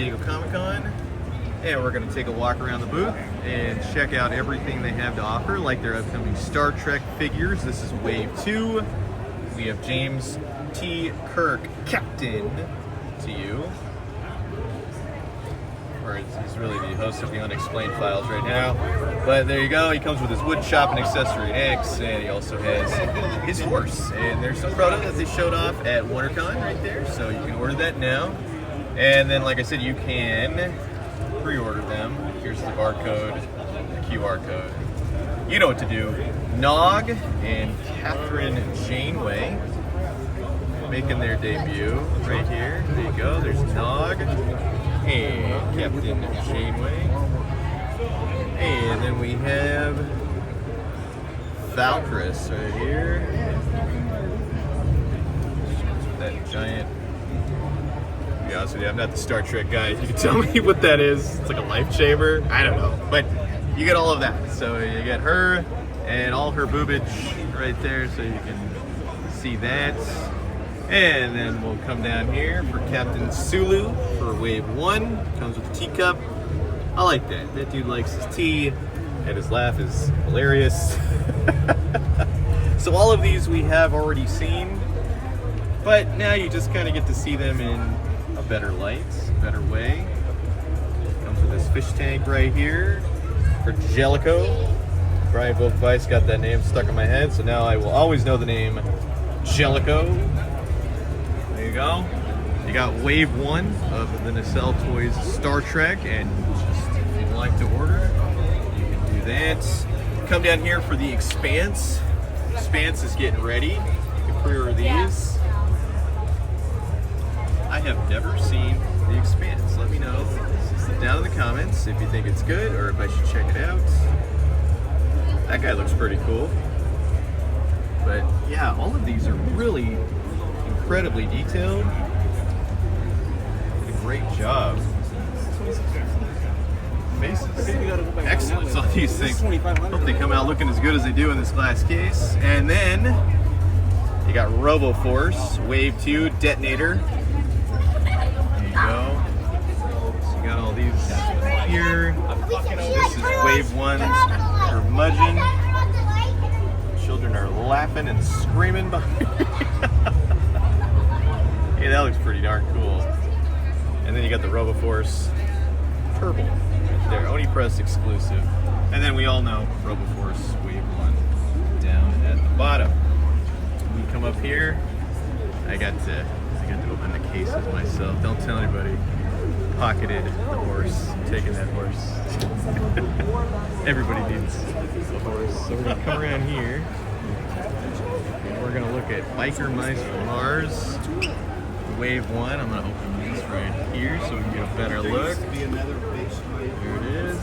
Diego Comic-Con, and we're going to take a walk around the booth and check out everything they have to offer, like their upcoming Star Trek figures. This is Wave 2. We have James T. Kirk, Captain, to you. Or he's really the host of the Unexplained Files right now. But there you go, he comes with his wood shop and accessory X, and he also has his horse. And there's some product that they showed off at WonderCon right there, so you can order that now. And then, like I said, you can pre-order them. Here's the barcode, the QR code. You know what to do. Nog and Catherine Janeway making their debut right here. There you go, there's Nog and Captain Janeway. And then we have Valkyris right here. That giant. To be honest with you, I'm not the Star Trek guy. If you can tell me what that is, it's like a life chamber. I don't know, but you get all of that. So you get her and all her boobage right there, so you can see that. And then we'll come down here for Captain Sulu for Wave 1. Comes with a teacup. I like that. That dude likes his tea, and his laugh is hilarious. So all of these we have already seen, but now you just kind of get to see them in a better light, a better way. Comes with this fish tank right here for Jellicoe. Brian Volkvice got that name stuck in my head, so now I will always know the name Jellicoe. There you go. You got Wave 1 of the Nacelle Toys Star Trek, and just if you'd like to order, you can do that. Come down here for the Expanse. Expanse is getting ready. You can pre-order these. I have never seen the Expanse. Let me know down in the comments if you think it's good or if I should check it out. That guy looks pretty cool. But yeah, all of these are really incredibly detailed. Did a great job. Faces. Excellence on these things. Hope they come out looking as good as they do in this glass case. And then you got RoboForce Wave 2 Detonator. There you go. So you got all these here. This is Wave 1 Curmudgeon. Children are laughing and screaming behind me. Hey, that looks pretty darn cool. And then you got the RoboForce Turbo right there, Oni Press exclusive. And then we all know RoboForce Wave 1 down at the bottom. We come up here. I got to open the cases myself. Don't tell anybody. Pocketed the horse. I'm taking that horse. Everybody needs a horse. So we're gonna come around here. And we're gonna look at Biker Mice from Mars. Wave 1. I'm gonna open this right here so we can get a better look. Here it is.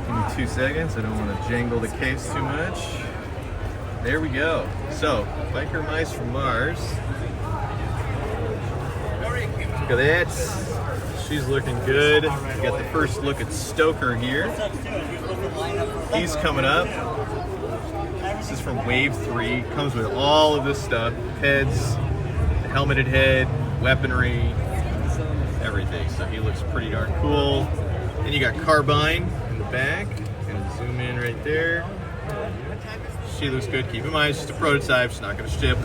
Give me 2 seconds. I don't want to jangle the case too much. There we go. So, Biker Mice from Mars. Look at that. She's looking good. We got the first look at Stoker here. He's coming up. This is from Wave 3. Comes with all of this stuff. Heads, the helmeted head, weaponry, everything. So he looks pretty darn cool. Then you got Carbine in the back. Gonna zoom in right there. She looks good. Keep in mind, it's just a prototype. She's not gonna ship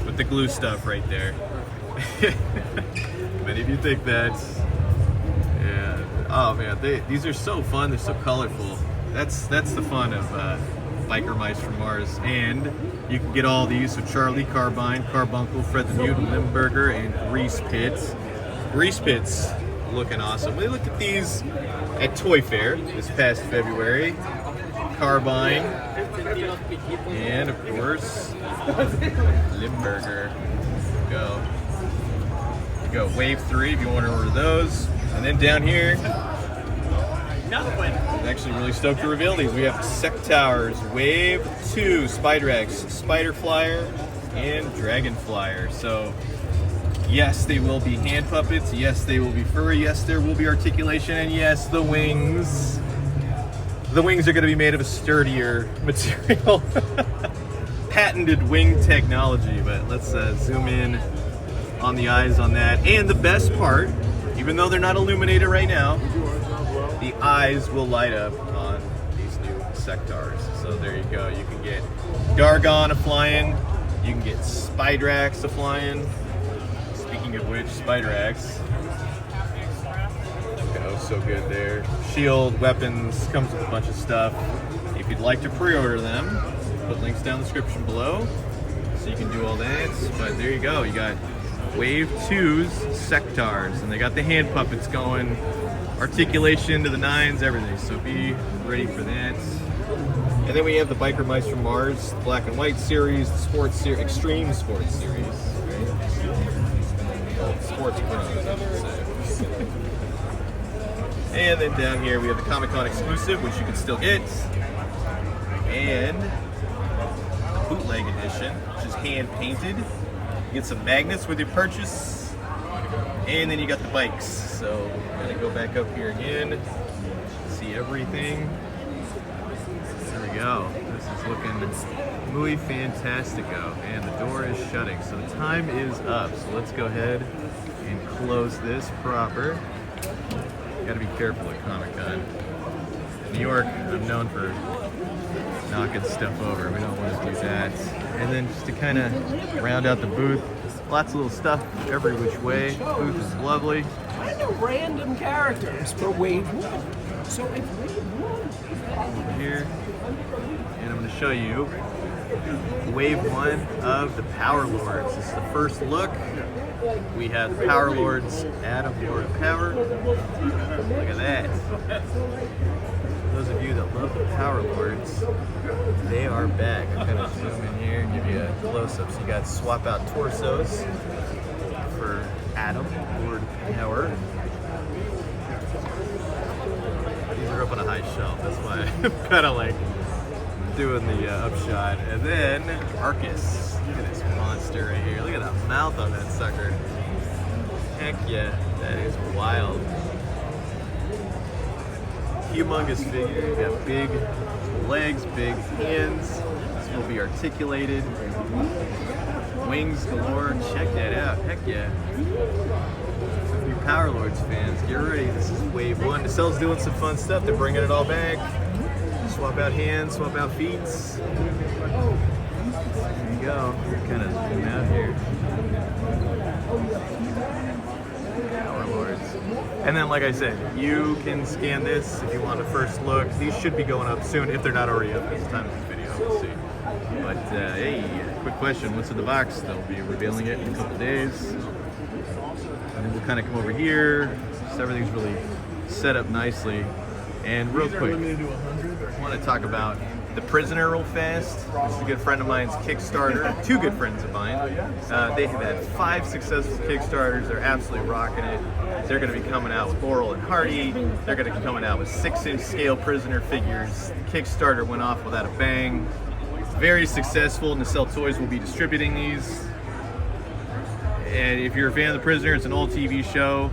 with the glue stuff right there. Many of you think that. Yeah. Oh man, these are so fun. They're so colorful. That's the fun of Biker Mice from Mars. And you can get all these with Charlie, Carbine, Carbuncle, Fred the Mutant, Limburger, and Grease Pit. Grease Pit's looking awesome. We looked at these at Toy Fair this past February. Carbine, and of course, Limburger. Go. Go Wave 3 if you want to order those. And then down here, I'm actually really stoked to reveal these. We have Sec Towers Wave 2 Spider X, Spider Flyer, and Dragon Flyer. So yes, they will be hand puppets. Yes, they will be furry. Yes, there will be articulation. And yes, the wings. The wings are going to be made of a sturdier material. Patented wing technology. But let's zoom in on the eyes on that. And the best part even though they're not illuminated right now, the eyes will light up on these new sectars. So there you go. You can get Dargon a-flying. You can get Spidrax a-flying. Speaking of which, Spidrax. Oh, so good there. Shield, weapons, comes with a bunch of stuff. If you'd like to pre-order them, put links down in the description below so you can do all that. But there you go. You got Wave 2's sectars, and they got the hand puppets going. Articulation to the 9s, everything. So be ready for that. And then we have the Biker Mice from Mars, the Black and White series, the Sports series, Extreme Sports series. Well, Sports Pros, I should say. And then down here we have the Comic-Con exclusive, which you can still get. And the bootleg edition, which is hand-painted. You get some magnets with your purchase. And then you got the bikes. So I'm gonna go back up here again, see everything. There we go. This is looking muy fantastico, and the door is shutting, so the time is up. So let's go ahead and close this proper. Got to be careful at Comic-Con. New York, I'm known for knocking stuff over. We don't want to do that. And then just to kind of round out the booth, lots of little stuff every which way. Booth is lovely. Kind of random characters for Wave 1. So if Wave 1 over here, and I'm going to show you Wave 1 of the Power Lords. This is the first look. We have the Power Lords, Adam, Lord of Power. Look at that. For those of you that love the Power Lords, they are back. I'm going to zoom in here and give you a close-up. So you got swap out torsos for Adam, Lord of Power. These are up on a high shelf. That's why I'm kind of like doing the upshot. And then Arcus. Look at this monster right here. Look at that mouth on that sucker. Heck yeah, that is wild. Humongous figure. You got big legs, big hands. This will be articulated. Wings galore. Check that out. Heck yeah. If you Power Lords fans, get ready. This is Wave 1. Nacelle's doing some fun stuff. They're bringing it all back. Swap out hands, swap out feet. There you go. Kind of zoom out here. Power Lords. And then, like I said, you can scan this if you want a first look. These should be going up soon if they're not already up at the time of this video. We'll see. But hey, quick question: what's in the box? They'll be revealing it in a couple days. And then we'll kind of come over here. So everything's really set up nicely. And real quick, I want to talk about The Prisoner real fast. This is a good friend of mine's Kickstarter. Two good friends of mine. They have had 5 successful Kickstarters. They're absolutely rocking it. They're going to be coming out with Laurel and Hardy. They're going to be coming out with 6-inch scale Prisoner figures. Kickstarter went off without a bang. Very successful. Nacelle Toys will be distributing these. And if you're a fan of The Prisoner, it's an old TV show.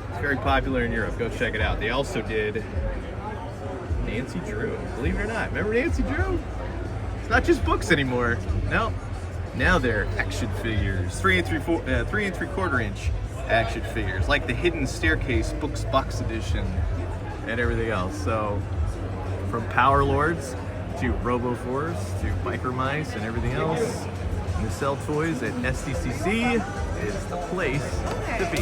It's very popular in Europe. Go check it out. They also did Nancy Drew. Believe it or not. Remember Nancy Drew? It's not just books anymore. No. Now they're action figures. 3 3/4 inch action figures. Like the Hidden Staircase books box edition and everything else. So from Power Lords to Robo-Force to Biker Mice and everything else, Nacelle Toys at Sdcc is the place to be.